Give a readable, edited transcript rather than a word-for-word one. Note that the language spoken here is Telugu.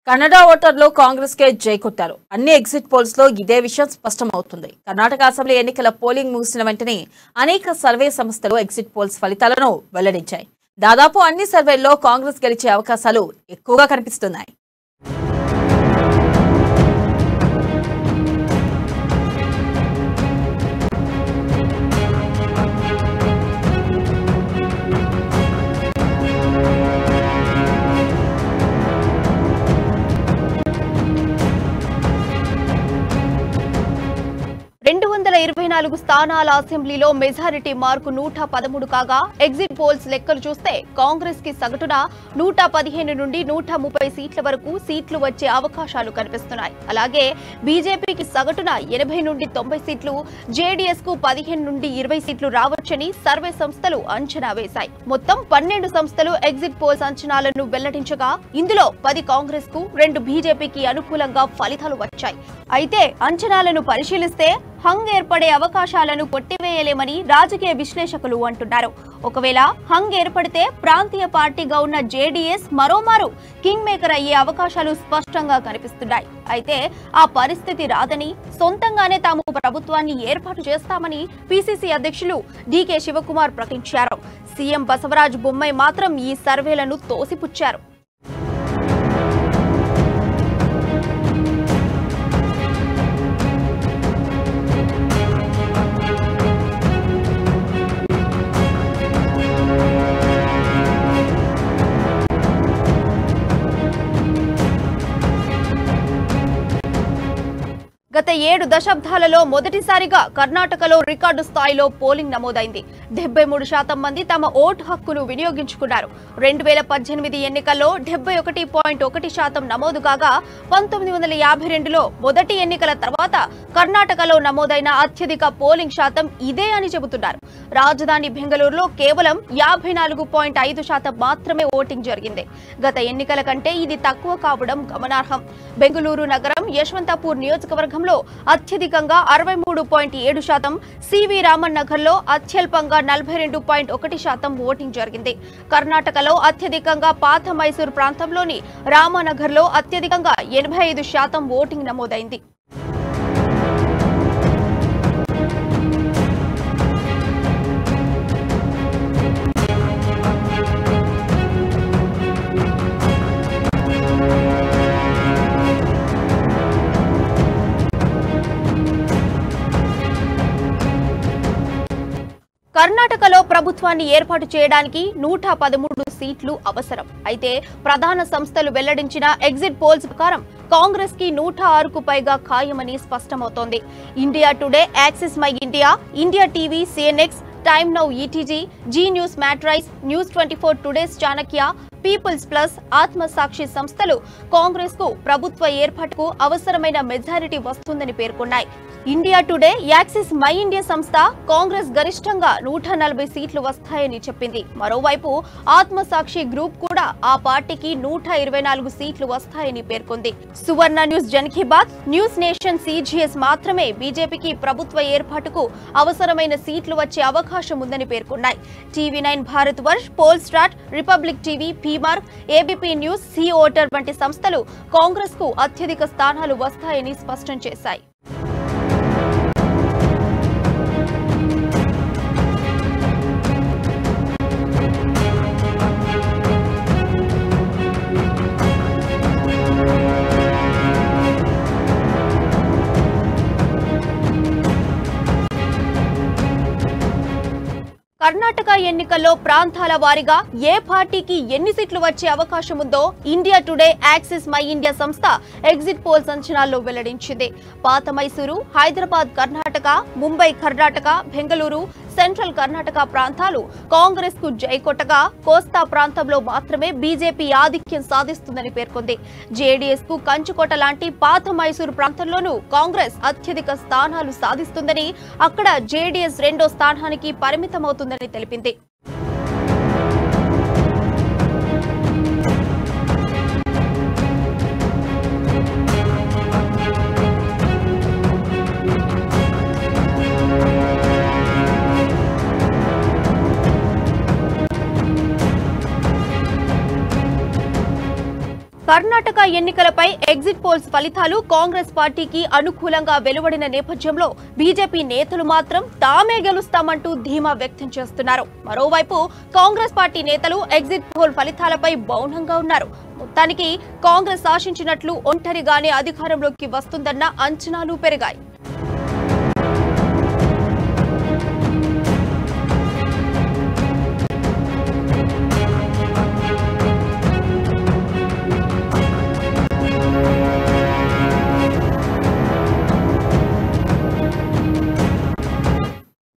కన్నడ ఓటర్లు కాంగ్రెస్ కే జై కొట్టారు. అన్ని ఎగ్జిట్ పోల్స్ లో ఇదే విషయం స్పష్టమవుతుంది. కర్ణాటక అసెంబ్లీ ఎన్నికల పోలింగ్ ముగిసిన వెంటనే అనేక సర్వే సంస్థలు ఎగ్జిట్ పోల్స్ ఫలితాలను వెల్లడించాయి. దాదాపు అన్ని సర్వేల్లో కాంగ్రెస్ గెలిచే అవకాశాలు ఎక్కువగా కనిపిస్తున్నాయి. స్థానాల అసెంబ్లీలో మెజారిటీ మార్కు 113 కాగా ఎగ్జిట్ పోల్స్ లెక్కలు చూస్తే కాంగ్రెస్ కి సగటున 115 నుండి 130 సీట్ల వరకు సీట్లు వచ్చే అవకాశాలు కనిపిస్తున్నాయి. అలాగే బీజేపీకి సగటున 80 నుండి 90 సీట్లు, జేడీఎస్ కు 15 నుండి 20 సీట్లు రావచ్చని సర్వే సంస్థలు అంచనా వేశాయి. మొత్తం 12 సంస్థలు ఎగ్జిట్ పోల్స్ అంచనాలను వెల్లడించగా ఇందులో 10 కాంగ్రెస్ కు, 2 బీజేపీకి అనుకూలంగా ఫలితాలు వచ్చాయి. అయితే అంచనాలను పరిశీలిస్తే హంగ్ ఏర్పడే అవకాశాలను కొట్టివేయలేమని రాజకీయ విశ్లేషకులు అంటున్నారు. ఒకవేళ హంగ్ ఏర్పడితే ప్రాంతీయ పార్టీగా ఉన్న జేడీఎస్ మరోమారు కింగ్ మేకర్ అయ్యే అవకాశాలు స్పష్టంగా కనిపిస్తున్నాయి. అయితే ఆ పరిస్థితి రాదని, సొంతంగానే తాము ప్రభుత్వాన్ని ఏర్పాటు చేస్తామని పీసీసీ అధ్యక్షులు డీకే శివకుమార్ ప్రకటించారు. సీఎం బసవరాజ్ బొమ్మాయి మాత్రం ఈ సర్వేలను తోసిపుచ్చారు. గత 7 దశాబ్దాలలో మొదటిసారిగా కర్ణాటకలో రికార్డు స్థాయిలో పోలింగ్ నమోదైంది. 73% మంది తమ ఓటు హక్కును వినియోగించుకున్నారు. 2018 ఎన్నికల్లో 71.1% నమోదు కాగా 1952లో మొదటి ఎన్నికల తర్వాత కర్ణాటకలో నమోదైన అత్యధిక పోలింగ్ శాతం ఇదే అని చెబుతున్నారు. రాజధాని బెంగళూరులో కేవలం 54.5% మాత్రమే ఓటింగ్ జరిగింది. గత ఎన్నికల కంటే ఇది తక్కువ కావడం గమనార్హం. బెంగళూరు నగరం యశ్వంతపూర్ నియోజకవర్గం అత్యధికంగా 63.7%, సివి రామన్ నగర్ లో అత్యల్పంగా 42.1% ఓటింగ్ జరిగింది. కర్ణాటకలో అత్యధికంగా పాత మైసూర్ ప్రాంతంలోని రామనగర్ లో అత్యధికంగా 85% ఓటింగ్ నమోదైంది. కర్ణాటకలో ప్రభుత్వాన్ని ఏర్పాటు చేయడానికి 113 సీట్లు అవసరం. అయితే ప్రధాన సంస్థలు వెల్లడించిన ఎగ్జిట్ పోల్స్ ప్రకారం కాంగ్రెస్ కి 106కు పైగా ఖాయమని స్పష్టమవుతోంది. India Today, Axis My India, India TV, CNX, Times Now ETG, Zee News Matrize, News 24 Today's Chanakya, People's Plus, Aatmasakshi సంస్థలు కాంగ్రెస్ కు ప్రభుత్వ ఏర్పాటుకు అవసరమైన మెజారిటీ వస్తుందని పేర్కొన్నాయి. India Today, Axis My India సంస్థ కాంగ్రెస్ గరిష్టంగా 140 సీట్లు వస్తాయని చెప్పింది. మరోవైపు ఆత్మసాక్షి గ్రూప్ కూడా ఆ పార్టీకి 124 సీట్లు వస్తాయని పేర్కొంది. Suvarna News, Jan Ki Baat, News Nation, CGS మాత్రమే బీజేపీకి ప్రభుత్వ ఏర్పాటుకు అవసరమైన సీట్లు వచ్చే అవకాశం ఉందని పేర్కొన్నాయి. TV nine Bharat Varsh, poll start, Republic TV, PMARQ, ABP News, C Voter వంటి సంస్థలు కాంగ్రెస్ కు అత్యధిక స్థానాలు వస్తాయని స్పష్టం చేశాయి. కర్ణాటక ఎన్నికల్లో ప్రాంతాల వారీగా ఏ పార్టీకి ఎన్ని సీట్లు వచ్చే అవకాశం ఉందో India Today, Axis My India సంస్థ ఎగ్జిట్ పోల్స్ అంచనాల్లో వెల్లడించింది. పాత మైసూరు, హైదరాబాద్ కర్ణాటక, ముంబై కర్ణాటక, బెంగళూరు, సెంట్రల్ కర్ణాటక ప్రాంతాలు కాంగ్రెస్ కు జై కొట్టగా కోస్తా ప్రాంతంలో మాత్రమే బీజేపీ ఆధిక్యం సాధిస్తుందని పేర్కొంది. జేడీఎస్ కు కంచుకోట లాంటి పాత మైసూరు ప్రాంతంలోనూ కాంగ్రెస్ అత్యధిక స్థానాలు సాధిస్తుందని, అక్కడ జేడీఎస్ 2వ స్థానానికి పరిమితమవుతుందని తెలిపింది. కర్ణాటక ఎన్నికలపై ఎగ్జిట్ పోల్స్ ఫలితాలు కాంగ్రెస్ పార్టీకి అనుకూలంగా వెలువడిన నేపథ్యంలో బీజేపీ నేతలు మాత్రం తామే గెలుస్తామంటూ ధీమా వ్యక్తం చేస్తున్నారు. మరోవైపు కాంగ్రెస్ పార్టీ నేతలు ఎగ్జిట్ పోల్ ఫలితాలపై మౌనంగా ఉన్నారు. మొత్తానికి కాంగ్రెస్ ఆశించినట్లు ఒంటరిగానే అధికారంలోకి వస్తుందన్న అంచనాలు పెరిగాయి.